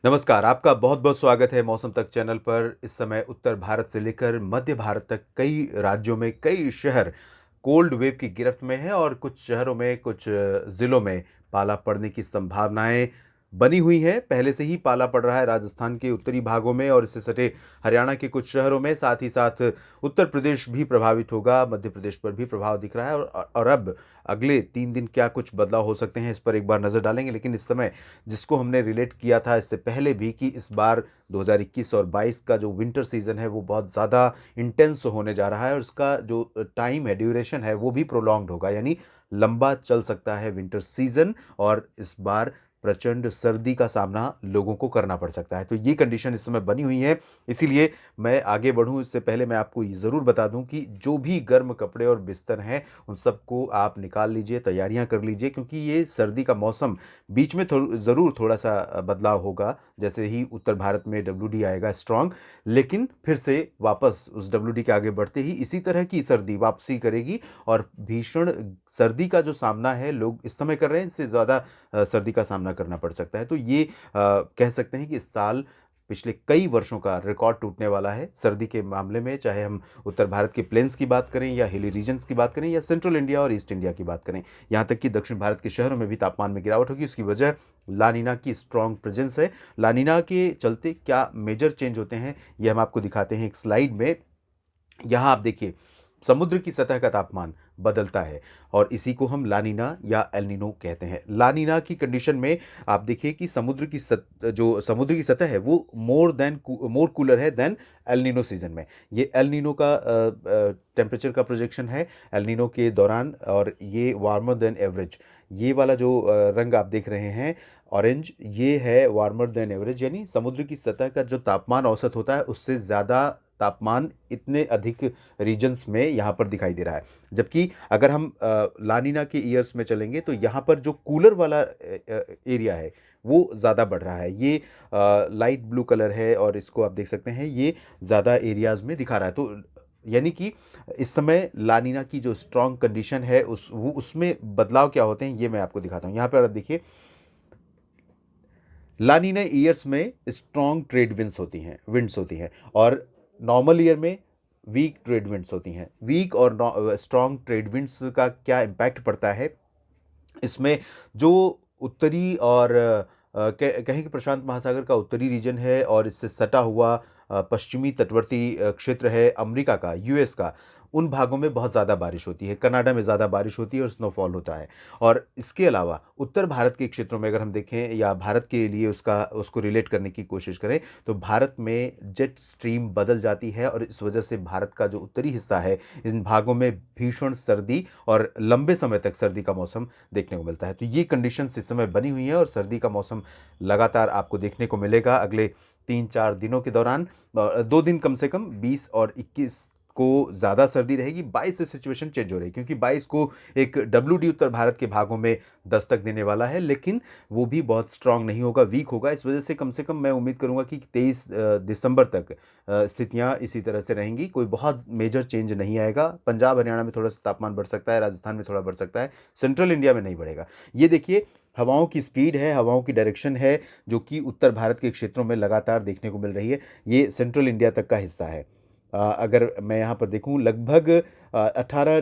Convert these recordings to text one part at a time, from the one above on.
नमस्कार, आपका बहुत-बहुत स्वागत है मौसम तक चैनल पर। इस समय उत्तर भारत से लेकर मध्य भारत तक कई राज्यों में कई शहर कोल्ड वेव की गिरफ्त में हैं और कुछ शहरों में, कुछ ज़िलों में पाला पड़ने की संभावनाएँ बनी हुई हैं। पहले से ही पाला पड़ रहा है राजस्थान के उत्तरी भागों में और इससे सटे हरियाणा के कुछ शहरों में, साथ ही साथ उत्तर प्रदेश भी प्रभावित होगा, मध्य प्रदेश पर भी प्रभाव दिख रहा है और अब अगले 3 दिन क्या कुछ बदलाव हो सकते हैं, इस पर एक बार नज़र डालेंगे। लेकिन इस समय जिसको हमने रिलेट किया था इससे पहले भी कि इस बार 2021 और 22 का जो विंटर सीज़न है वो बहुत ज़्यादा इंटेंस होने जा रहा है और उसका जो टाइम है, ड्यूरेशन है वो भी प्रोलॉन्ग्ड होगा, यानी लंबा चल सकता है विंटर सीज़न और इस बार प्रचंड सर्दी का सामना लोगों को करना पड़ सकता है। तो ये कंडीशन इस समय बनी हुई है। इसीलिए मैं आगे बढ़ूँ इससे पहले मैं आपको ये ज़रूर बता दूँ कि जो भी गर्म कपड़े और बिस्तर हैं उन सबको आप निकाल लीजिए, तैयारियाँ कर लीजिए, क्योंकि ये सर्दी का मौसम बीच में ज़रूर थोड़ा-सा बदलाव होगा, जैसे ही उत्तर भारत में डब्ल्यूडी आएगा स्ट्रॉन्ग, लेकिन फिर से वापस उस डब्ल्यूडी के आगे बढ़ते ही इसी तरह की सर्दी वापसी करेगी और भीषण सर्दी का जो सामना है लोग इस समय कर रहे हैं, इससे ज़्यादा सर्दी का सामना करना पड़ सकता है। तो ये कह सकते हैं कि इस साल पिछले कई वर्षों का रिकॉर्ड टूटने वाला है सर्दी के मामले में, चाहे हम उत्तर भारत के प्लेन्स की बात करें या हिली रीजन्स की बात करें या सेंट्रल इंडिया और ईस्ट इंडिया की बात करें। यहाँ तक कि दक्षिण भारत के शहरों में भी तापमान में गिरावट होगी। उसकी वजह लानिना की स्ट्रॉन्ग प्रेजेंस है। लानिना के चलते क्या मेजर चेंज होते हैं, ये हम आपको दिखाते हैं एक स्लाइड में। यहाँ आप देखिए, समुद्र की सतह का तापमान बदलता है और इसी को हम लानिना या एल नीनो कहते हैं। लानिना की कंडीशन में आप देखिए कि जो समुद्र की सतह है वो मोर कूलर है देन एल नीनो सीजन में। ये एल नीनो का टेम्परेचर का प्रोजेक्शन है एल नीनो के दौरान और ये वार्मर देन एवरेज। ये वाला जो रंग आप देख रहे हैं ऑरेंज, ये है वार्मर देन एवरेज, यानी समुद्र की सतह का जो तापमान औसत होता है उससे ज़्यादा तापमान इतने अधिक रीजन्स में यहाँ पर दिखाई दे रहा है। जबकि अगर हम लानिना के ईयर्स में चलेंगे तो यहाँ पर जो कूलर वाला एरिया है वो ज़्यादा बढ़ रहा है। ये लाइट ब्लू कलर है और इसको आप देख सकते हैं, ये ज़्यादा एरियाज़ में दिखा रहा है। तो यानी कि इस समय लानिना की जो स्ट्रॉन्ग कंडीशन है उसमें बदलाव क्या होते हैं ये मैं आपको दिखाता हूँ। यहाँ पर आप देखिए, लानिना ईयर्स में स्ट्रॉन्ग ट्रेड विंड्स होती हैं और नॉर्मल ईयर में वीक ट्रेड विंड्स होती हैं। वीक और स्ट्रॉन्ग ट्रेड विंड्स का क्या इम्पैक्ट पड़ता है इसमें? जो उत्तरी और कहें कि प्रशांत महासागर का उत्तरी रीजन है और इससे सटा हुआ पश्चिमी तटवर्ती क्षेत्र है अमेरिका का, यूएस का, उन भागों में बहुत ज़्यादा बारिश होती है। कनाडा में ज़्यादा बारिश होती है और स्नोफॉल होता है। और इसके अलावा उत्तर भारत के क्षेत्रों में अगर हम देखें या भारत के लिए उसको रिलेट करने की कोशिश करें तो भारत में जेट स्ट्रीम बदल जाती है और इस वजह से भारत का जो उत्तरी हिस्सा है इन भागों में भीषण सर्दी और लंबे समय तक सर्दी का मौसम देखने को मिलता है। तो ये कंडीशंस इस समय बनी हुई है और सर्दी का मौसम लगातार आपको देखने को मिलेगा अगले 3-4 दिनों के दौरान। 2 दिन कम से कम 20 और 21 को ज़्यादा सर्दी रहेगी। 22 से सिचुएशन चेंज हो रही है क्योंकि 22 को एक डब्ल्यूडी उत्तर भारत के भागों में दस्तक देने वाला है, लेकिन वो भी बहुत स्ट्रांग नहीं होगा, वीक होगा। इस वजह से कम मैं उम्मीद करूंगा कि 23 दिसंबर तक स्थितियां इसी तरह से रहेंगी। कोई बहुत मेजर चेंज नहीं आएगा। पंजाब हरियाणा में थोड़ा सा तापमान बढ़ सकता है, राजस्थान में थोड़ा बढ़ सकता है, सेंट्रल इंडिया में नहीं बढ़ेगा। ये देखिए, हवाओं की स्पीड है, हवाओं की डायरेक्शन है जो कि उत्तर भारत के क्षेत्रों में लगातार देखने को मिल रही है। ये सेंट्रल इंडिया तक का हिस्सा है। अगर मैं यहाँ पर देखूँ, लगभग 17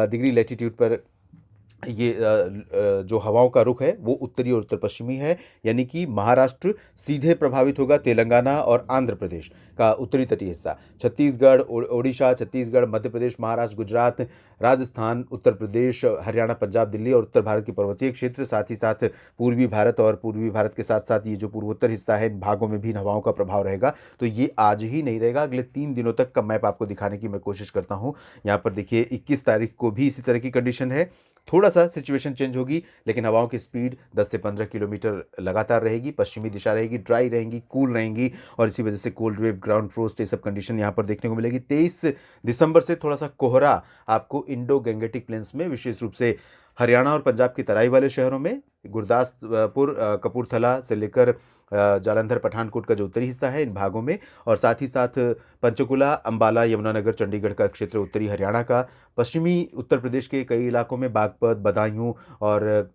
डिग्री लैटिट्यूड पर ये जो हवाओं का रुख है वो उत्तरी और उत्तर पश्चिमी है, यानी कि महाराष्ट्र सीधे प्रभावित होगा, तेलंगाना और आंध्र प्रदेश का उत्तरी तटीय हिस्सा, छत्तीसगढ़, ओडिशा, छत्तीसगढ़, मध्य प्रदेश, महाराष्ट्र, गुजरात, राजस्थान, उत्तर प्रदेश, हरियाणा, पंजाब, दिल्ली और उत्तर भारत के पर्वतीय क्षेत्र, साथ ही साथ पूर्वी भारत और पूर्वी भारत के साथ साथ ये जो पूर्वोत्तर हिस्सा है, इन भागों में भी इन हवाओं का प्रभाव रहेगा। तो ये आज ही नहीं रहेगा, अगले 3 दिनों तक का मैप आपको दिखाने की मैं कोशिश करता हूँ। यहाँ पर देखिए, 21 तारीख को भी इसी तरह की कंडीशन है। थोड़ा सा सिचुएशन चेंज होगी, लेकिन हवाओं की स्पीड 10 से 15 किलोमीटर लगातार रहेगी, पश्चिमी दिशा रहेगी, ड्राई रहेंगी, कूल रहेंगी और इसी वजह से कोल्ड वेव, ग्राउंड फ्रोस्ट, ये सब कंडीशन यहाँ पर देखने को मिलेगी। 23 दिसंबर से थोड़ा सा कोहरा आपको इंडो गैंगेटिक प्लेन्स में, विशेष रूप से हरियाणा और पंजाब की तराई वाले शहरों में, गुरदासपुर, कपूरथला से लेकर जालंधर, पठानकोट का जो उत्तरी हिस्सा है इन भागों में, और साथ ही साथ पंचकुला, अंबाला, यमुनानगर, चंडीगढ़ का क्षेत्र उत्तरी हरियाणा का, पश्चिमी उत्तर प्रदेश के कई इलाकों में बागपत, बदायूं और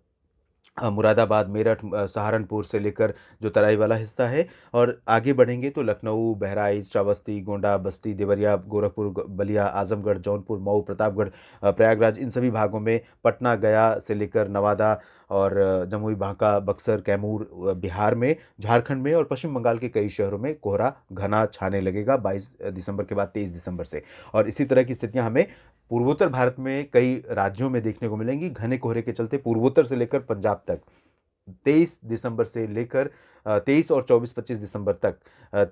मुरादाबाद, मेरठ, सहारनपुर से लेकर जो तराई वाला हिस्सा है, और आगे बढ़ेंगे तो लखनऊ, बहराइच, श्रावस्ती, गोंडा, बस्ती, देवरिया, गोरखपुर, बलिया, आजमगढ़, जौनपुर, मऊ, प्रतापगढ़, प्रयागराज, इन सभी भागों में, पटना, गया से लेकर नवादा और जमुई, बांका, बक्सर, कैमूर, बिहार में, झारखंड में और पश्चिम बंगाल के कई शहरों में कोहरा घना छाने लगेगा 22 दिसंबर के बाद 23 दिसंबर से। और इसी तरह की स्थितियां हमें पूर्वोत्तर भारत में कई राज्यों में देखने को मिलेंगी। घने कोहरे के चलते पूर्वोत्तर से लेकर पंजाब तक 23 दिसंबर से लेकर 23 और 24-25 दिसंबर तक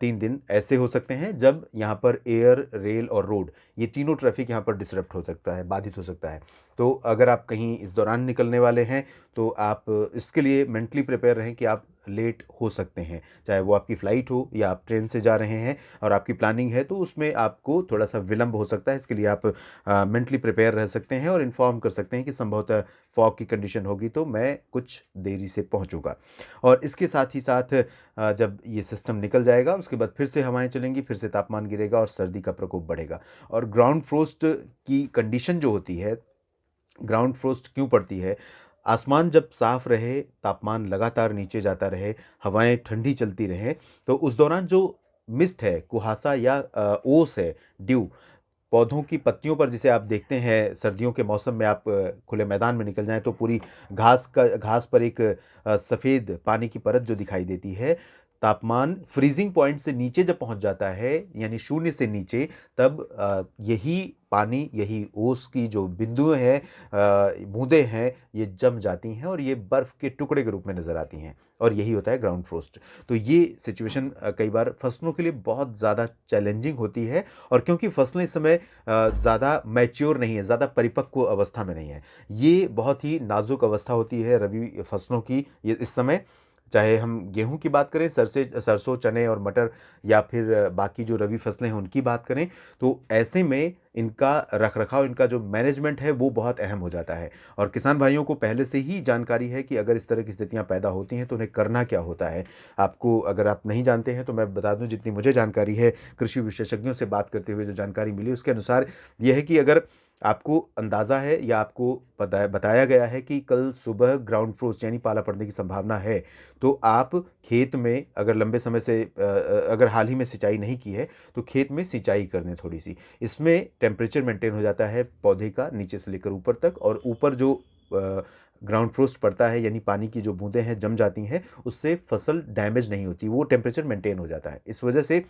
3 दिन ऐसे हो सकते हैं जब यहाँ पर एयर, रेल और रोड, ये तीनों ट्रैफिक यहाँ पर डिसरप्ट हो सकता है, बाधित हो सकता है। तो अगर आप कहीं इस दौरान निकलने वाले हैं तो आप इसके लिए मेंटली प्रिपेयर रहें कि आप लेट हो सकते हैं, चाहे वो आपकी फ़्लाइट हो या आप ट्रेन से जा रहे हैं और आपकी प्लानिंग है तो उसमें आपको थोड़ा सा विलंब हो सकता है। इसके लिए आप मेंटली प्रिपेयर रह सकते हैं और इन्फॉर्म कर सकते हैं कि संभवतः फॉग की कंडीशन होगी तो मैं कुछ देरी से पहुंचूंगा। और इसके साथ ही साथ जब ये सिस्टम निकल जाएगा उसके बाद फिर से हवाएं चलेंगी, फिर से तापमान गिरेगा और सर्दी का प्रकोप बढ़ेगा। और ग्राउंड फ्रोस्ट की कंडीशन जो होती है, ग्राउंड फ्रोस्ट क्यों पड़ती है? आसमान जब साफ रहे, तापमान लगातार नीचे जाता रहे, हवाएं ठंडी चलती रहें, तो उस दौरान जो मिस्ट है, कुहासा या ओस है, ड्यू, पौधों की पत्तियों पर जिसे आप देखते हैं सर्दियों के मौसम में, आप खुले मैदान में निकल जाएं तो पूरी घास पर एक सफ़ेद पानी की परत जो दिखाई देती है, तापमान फ्रीजिंग पॉइंट से नीचे जब पहुंच जाता है, यानी शून्य से नीचे, तब यही पानी, यही ओस की जो बिंदुएं हैं, बूंदें हैं, ये जम जाती हैं और ये बर्फ़ के टुकड़े के रूप में नज़र आती हैं, और यही होता है ग्राउंड फ्रोस्ट। तो ये सिचुएशन कई बार फसलों के लिए बहुत ज़्यादा चैलेंजिंग होती है, और क्योंकि फसलें इस समय ज़्यादा मैच्योर नहीं है, ज़्यादा परिपक्व अवस्था में नहीं है, ये बहुत ही नाजुक अवस्था होती है रबी फसलों की ये इस समय। चाहे हम गेहूं की बात करें, सरसों, चने और मटर, या फिर बाकी जो रबी फसलें हैं उनकी बात करें, तो ऐसे में इनका रखरखाव, इनका जो मैनेजमेंट है वो बहुत अहम हो जाता है। और किसान भाइयों को पहले से ही जानकारी है कि अगर इस तरह की स्थितियां पैदा होती हैं तो उन्हें करना क्या होता है। आपको अगर आप नहीं जानते हैं तो मैं बता दूं, जितनी मुझे जानकारी है, कृषि विशेषज्ञों से बात करते हुए जो जानकारी मिली उसके अनुसार यह है कि अगर आपको अंदाज़ा है या आपको बताया गया है कि कल सुबह ग्राउंड फ्रोस्ट यानी पाला पड़ने की संभावना है, तो आप खेत में अगर लंबे समय से अगर हाल ही में सिंचाई नहीं की है तो खेत में सिंचाई कर दें थोड़ी सी। इसमें टेम्परेचर मेंटेन हो जाता है पौधे का नीचे से लेकर ऊपर तक, और ऊपर जो ग्राउंड फ्रोस्ट पड़ता है यानी पानी की जो बूंदें हैं जम जाती हैं, उससे फसल डैमेज नहीं होती, वो टेम्परेचर मेंटेन हो जाता है, इस वजह से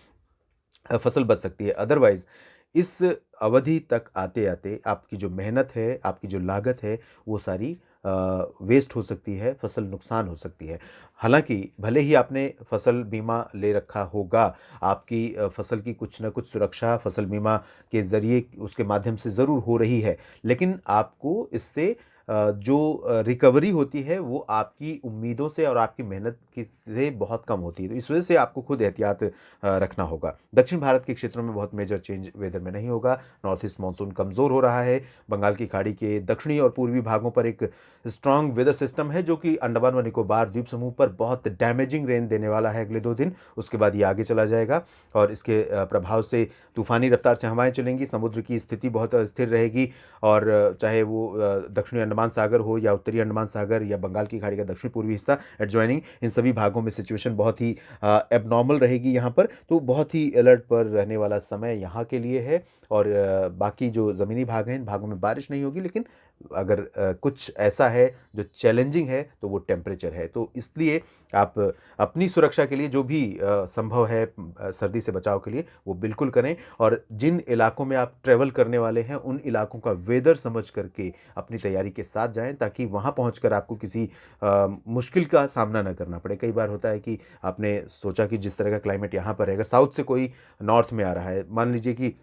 फसल बच सकती है। अदरवाइज इस अवधि तक आते आते आपकी जो मेहनत है, आपकी जो लागत है, वो सारी वेस्ट हो सकती है, फसल नुकसान हो सकती है। हालांकि भले ही आपने फसल बीमा ले रखा होगा, आपकी फसल की कुछ ना कुछ सुरक्षा फसल बीमा के ज़रिए, उसके माध्यम से ज़रूर हो रही है, लेकिन आपको इससे जो रिकवरी होती है वो आपकी उम्मीदों से और आपकी मेहनत की से बहुत कम होती है। तो इस वजह से आपको खुद एहतियात रखना होगा। दक्षिण भारत के क्षेत्रों में बहुत मेजर चेंज वेदर में नहीं होगा। नॉर्थ ईस्ट मानसून कमज़ोर हो रहा है। बंगाल की खाड़ी के दक्षिणी और पूर्वी भागों पर एक स्ट्रॉन्ग वेदर सिस्टम है जो कि अंडमान व निकोबार द्वीप समूह पर बहुत डैमेजिंग रेन देने वाला है अगले 2 दिन। उसके बाद ये आगे चला जाएगा और इसके प्रभाव से तूफानी रफ्तार से हवाएं चलेंगी, समुद्र की स्थिति बहुत अस्थिर रहेगी, और चाहे वो दक्षिणी अंडमान सागर हो या उत्तरी अंडमान सागर या बंगाल की खाड़ी का दक्षिण पूर्वी हिस्सा एडजॉइनिंग, इन सभी भागों में सिचुएशन बहुत ही एबनॉर्मल रहेगी यहाँ पर। तो बहुत ही अलर्ट पर रहने वाला समय यहाँ के लिए है। और बाकी जो ज़मीनी भाग हैं, इन भागों में बारिश नहीं होगी, लेकिन अगर कुछ ऐसा है जो चैलेंजिंग है तो वो टेम्परेचर है। तो इसलिए आप अपनी सुरक्षा के लिए जो भी संभव है सर्दी से बचाव के लिए वो बिल्कुल करें, और जिन इलाकों में आप ट्रैवल करने वाले हैं उन इलाकों का वेदर समझ करके अपनी तैयारी के साथ जाएं, ताकि वहाँ पहुँचकर आपको किसी मुश्किल का सामना न करना पड़े। कई बार होता है कि आपने सोचा कि जिस तरह का क्लाइमेट यहाँ पर है, अगर साउथ से कोई नॉर्थ में आ रहा है, मान लीजिए कि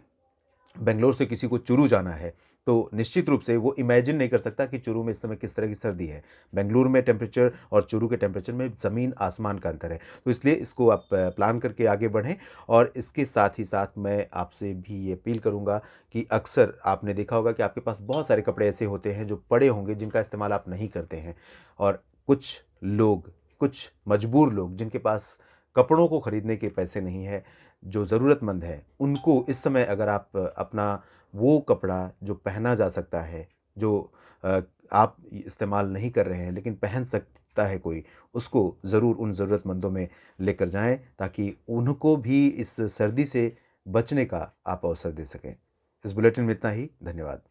बेंगलोर से किसी को चुरू जाना है, तो निश्चित रूप से वो इमेजिन नहीं कर सकता कि चुरू में इस समय किस तरह की सर्दी है। बेंगलुरु में टेम्परेचर और चुरू के टेम्परेचर में ज़मीन आसमान का अंतर है। तो इसलिए इसको आप प्लान करके आगे बढ़ें। और इसके साथ ही साथ मैं आपसे भी ये अपील करूँगा कि अक्सर आपने देखा होगा कि आपके पास बहुत सारे कपड़े ऐसे होते हैं जो पड़े होंगे, जिनका इस्तेमाल आप नहीं करते हैं, और कुछ लोग, कुछ मजबूर लोग जिनके पास कपड़ों को खरीदने के पैसे नहीं है, जो ज़रूरतमंद हैं, उनको इस समय अगर आप अपना वो कपड़ा जो पहना जा सकता है, जो आप इस्तेमाल नहीं कर रहे हैं लेकिन पहन सकता है कोई, उसको ज़रूर उन ज़रूरतमंदों में लेकर जाएँ ताकि उनको भी इस सर्दी से बचने का आप अवसर दे सकें। इस बुलेटिन में इतना ही। धन्यवाद।